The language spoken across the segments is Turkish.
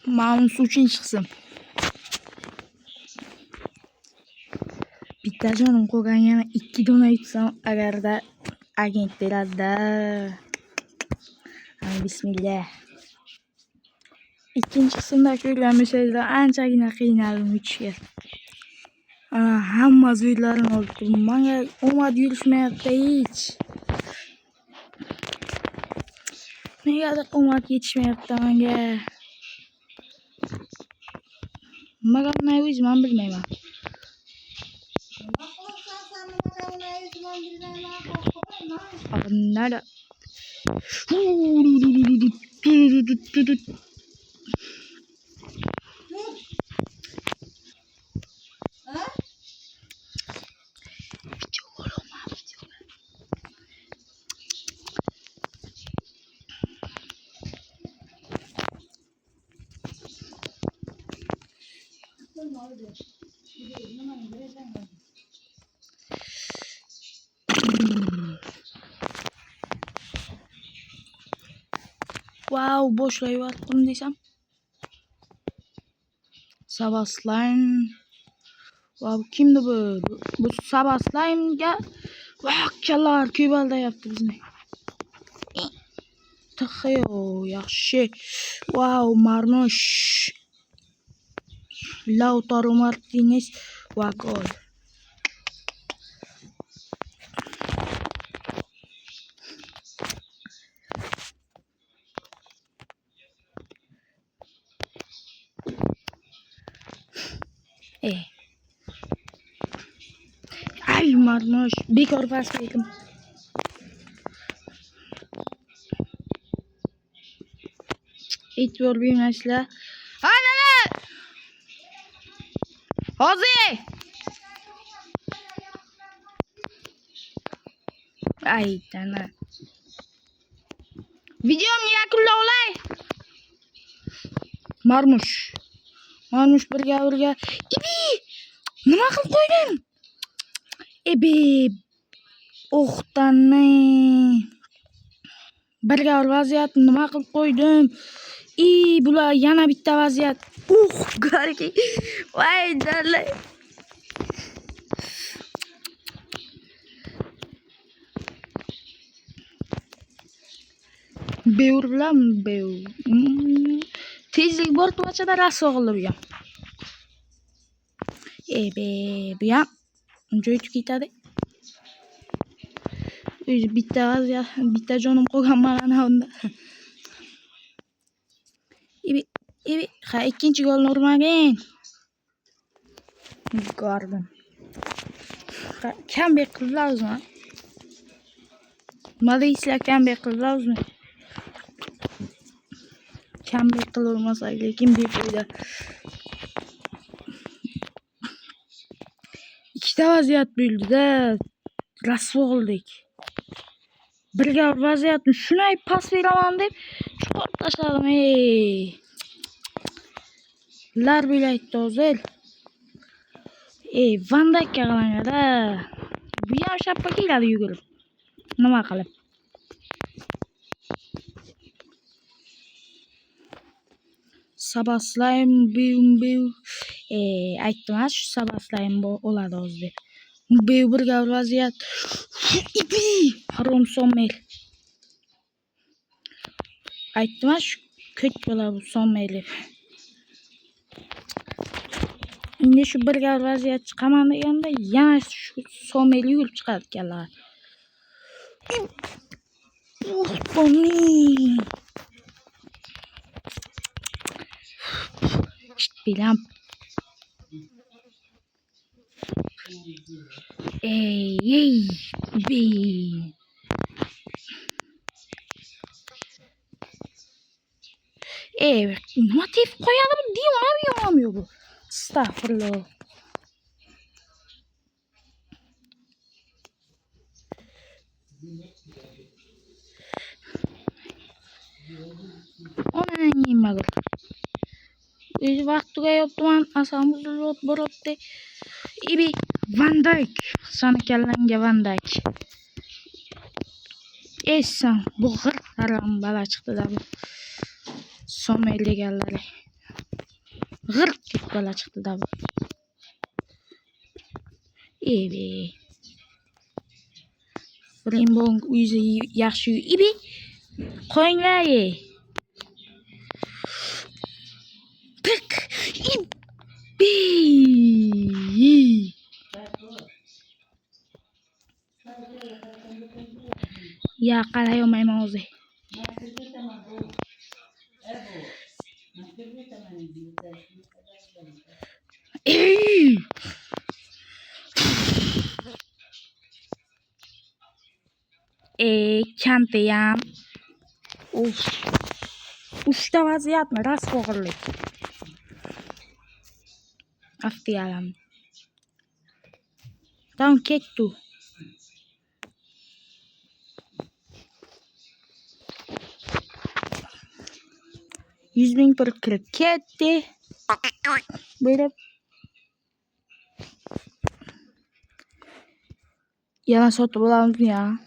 Ma'lum uchun chiqsin. Bitta jonim qolgan, yana 2 dona yutsam agarda agent beradi-da. Bismillah. Ikkinchi qismda ko'rgan bo'lsangizlar, anchagina qiynaldim yutishga. Hamma zo'ylarini oldim. Menga omad yurishmayapti hech. Negadir omad yetishmayapti menga. Nimaga bunday o'zim ham bilmayman. Nada. Wow, boshlayaptim desam. Sabah slime. Wow, kimdi bu? Bu Sabah slime'ga vakkalar ko'ballayapti bizni. Taxyo, yaxshi. Wow, Marmush. Lautaro Martinez va gol. Ay Marmush, bekor pas berdim. E'tibor bermaslar. Hadi! Hozir! Ay tana. Videomni yakunlay. Marmush birga. Ibi! Nima qilib qo'ydim? Ibi! O'xtani. Birga vaziyat nima qilib qo'ydim? Bular yana bitta vaziyat. Garki. Voy dalay. Beur bilan beu. Tezlik bor tuachada raso qilib. Bu ham joyib ketadi. O'zi bitta jonim qolgan mana unda. Ikkinchi golni urmagin. Ko'rdim. Comeback qildilar o'zini. Nima deysizlar, comeback qildilar o'zini. Comeback qilolmasak, lekin befoyda. Ikkita vaziyat bo'ldi-da. Rasvo qildik. Birga vaziyatni shunay pas beraman deb chiqarib tashladim. Lar bo'laydi o'zil. Van Dijkga qaranglar-da. Bu ham shappa keladi yugurib. Nima qilib? Sabah slime beu. Aytdim, shu Sabah slime bo'ladi o'zi. Beu birga vaziyat. Ibi! Harom Sommel. Aytdim, shu ko'k bola bu Sommel. Endi shu birga vaziyat chiqaman deganda yana shu Sommel yugurib chiqadi ekanlar. Bilam. Bi. Nima tep qo'yadi bu? Diyonam bu. Estağfurullah. Ona nima qil? O'zi vaqtiga yopdim, asamizga boribdi. Ibi Van Dijk, sana kallanga Van Dijk. Esan bu g'ir haram bala chiqdi-da bu. Sommel deganlari. G'irq deb bola chiqdi da. Ibi. Frimpong o'zi yaxshi. Ibi. Qo'yinglar. Pik. Ibi. Ya qalay olmayman o'zi. Kampiyan. Uf. Uchta vaziyatmi? Rasvoqlik. Aftiyalam. Tamam ketdi. $100,000 bir kirib ketdi. Böyle yana sotib olamizmi ya?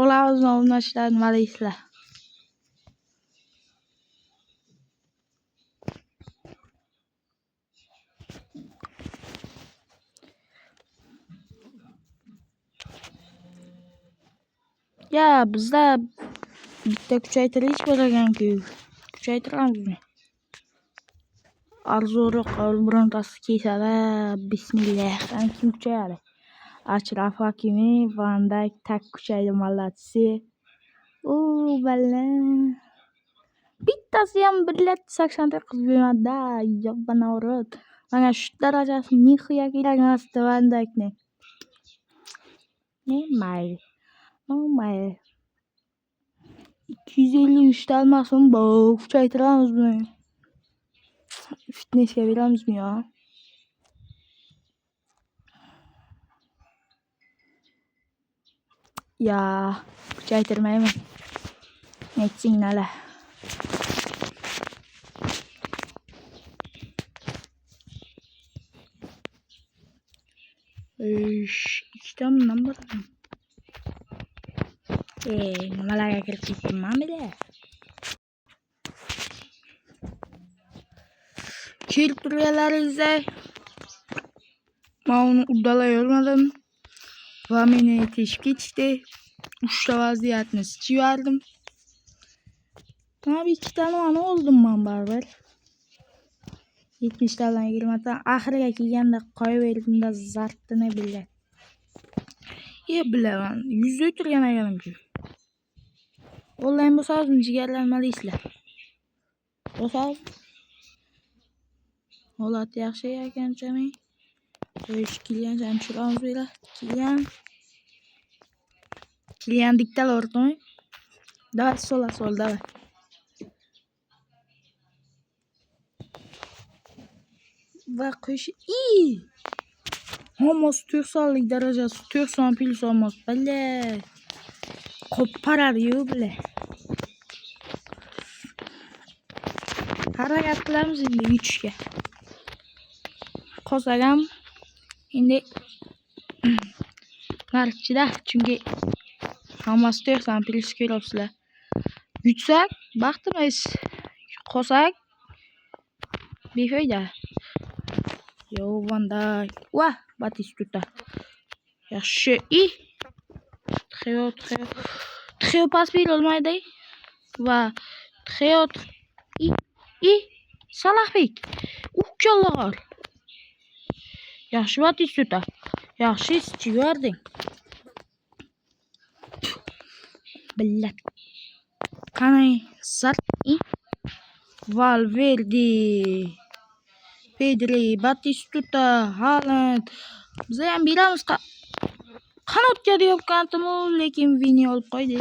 Olamizmi o'rnashlar nima deysizlar? Ya bizda bitta kuchaytirish bor ekan-ku. Kuchaytiramizmi? Arzonroq birontasi kelsa-da, bismillah. Qani kim kuchayadi? Achraf Hakimi, Van Dayk tak kuchaydi mallatsi. Balla. Bittasi ham 1.89 bermadi-da. Yobbana urut. Mana shu darajasi nihoya kerak emasdi Van Daykni. Mayli. Mayli. 253 ta almasmi? Bu kuchaytiramizmi? Fitnessga beramizmi ya? Ya, kuchaytirmayman. Nechinglar. İkita bundan bakalım. Nimalarga kirib ketdimman bile. Kelib turganlaringizda men uni uddalay olmadim va meni teshib ketishdi. 3 ta vaziyatni sichib yubordim. Mana 2 tani oldim men baribir. 70 tadan 20 ta. Oxiriga kelganda qo'yaverdim-da zartini bile. Bilaman. 100 o'tirgan ekanimku. Onlayn bo'lsangiz jigarlanma deysizlar. Bo'lsangiz holat yaxshi ekanchami? Kilian tushiramiz bera. Kilian diktator to'y. Давай sola давай. Va qo'sh Homos 400'lik darajasi 400 plus olmaz. Bale. Qo'paradi-yu bile. Harakat qilamiz endi yutishga. Qolsagam endi narxchida chunki hammasi 400 plus ko'ryapsizlar. Yutsak baxtimiz. Qolsak befoyda. Yo Van Dayk. Batistuta. Yaxshi. Trio pas berilmaydi. Va Trio Salahbek. Ukkallar. Yaxshi Batistuta. Yaxshi Stewarding. Billat. Qanay zart. Valverde. Pedri, Batistuta, Haaland. Biz ham beramiz. Qanotga deyotgandim, lekin Vini olib qo'ydi.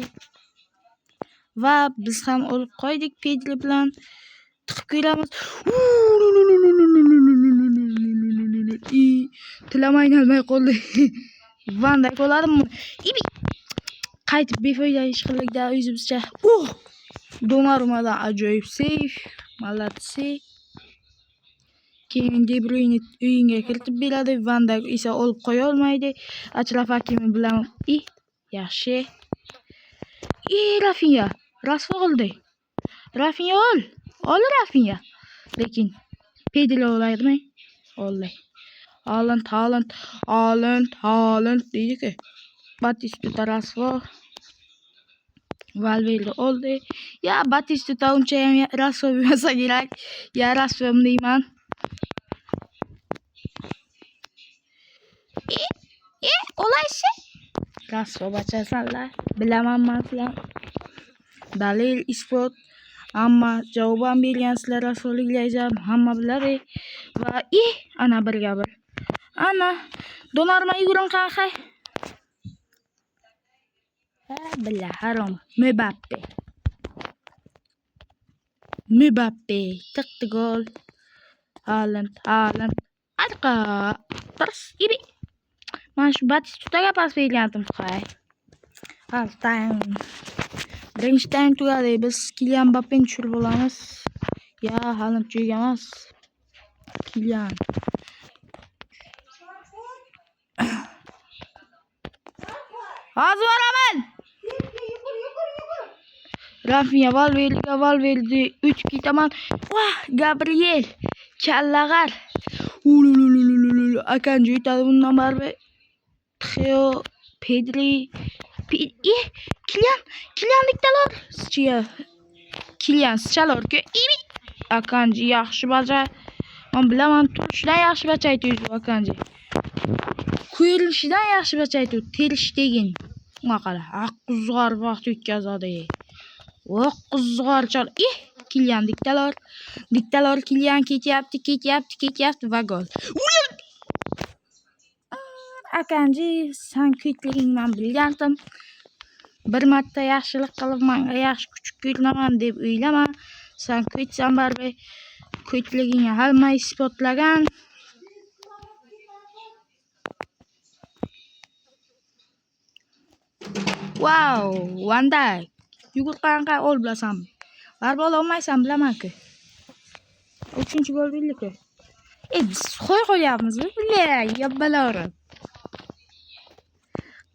Va biz ham olib qo'ydik Pedri bilan. Tiqib ko'ramiz. Tilamay nalmay qoldi. Van Dayk oladimi? Qaytib befoyda ish qildik-da o'zimizcha. Donnarumadan ajoyib seyf. Malatsi. Keyin De Bruyne o'yinga kiritib beradi. Van Dayk esa olib qo'ya olmaydi. Achraf Hakimi bilan yaxshi. Rafinha. Rasvo oldi. Rafinha ol. Rafinha. Lekin Pedri olaydi. Olay. Haaland deydi ki. Batistuta rasvo. Valverde oldu. Ya Batistuta uncha ham rasvo bo'lmasa kerak. Ya rasvom deyman. Olaysa rasvo bachasanlar. Bilaman men sizlar. Dalil isbot. Amma javoban bergansizlar rasvoliklarni hamma biladi. Va ana birga bir. Ana Donnarumma yugurin qanqa. Billa harom. Mbappe tıktı gol. Haaland. Arka. Ters iri. Ben şu Batistuta'ya pas vergandim. Half time. Birinchi time tugadi. Biz Kylian Mbappeni tushirib olamiz. Ya Haaland joyiga emas. Kylian. Hozir boraman. Rafinha Valverde 3-2 tamam. Vah Gabriel Kallag'ar. Akanji yutadi bundan baribir. Theo Pedri Kylian diktalar. Kylian sıçalor-ku. Akanji yaxshi bajar. Men bilaman turishdan yaxshi bachaydi Akanji. Ko'rinishidan yaxshi bachaydi. Ter-Stegen. Unga qara. Quzg'ar vaqt o'tkazadi. Quzg'archar. Kylian diktalar. Kylian ketyapti va gol. Akanji sen ko'tligingdan bilgandim. Bir marta yaxshilik qilib menga yaxshi kuchuk ko'rinaman deb o'ylama. Sen ko'tsan baribir ko'tligingni hamma isbotlagan. Wow, Van Dijk. Yugur qanqa ol bilasan. Baribir olmaysan bilaman-ku. 3-gol bildi-ku. Biz qo'yapmiz bilay, yabbalar.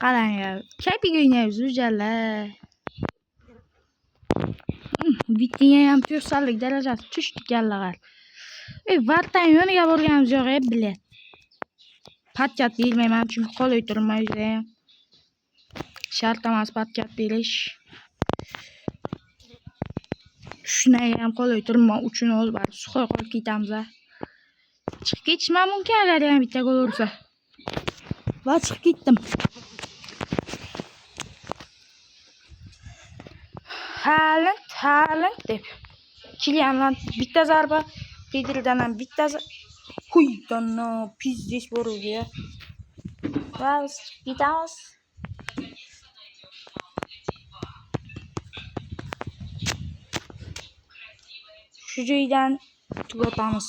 Qarang ya, kaypiga o'ynaymiz o'jalla. Bittinga ham 4 darajasi tushdi Kallag'ar. Vartan yoniga borganimiz yo'q bilet. Patkat bermayman chunki qolib turmaydi. Shart emas patkat berish. Shunday ham qolib turman uchun ol bar. Suqoy qolib ketamiz. Chiqib ketishim mumkin agar yana bitta gol ursa. Va chiqib ketdim. Haaland deb. Kyliandan bitta zarba, Pedridan ham bitta Huydanno pizdish boruvdi ya. Va ketamiz. Shu joydan tugatamiz.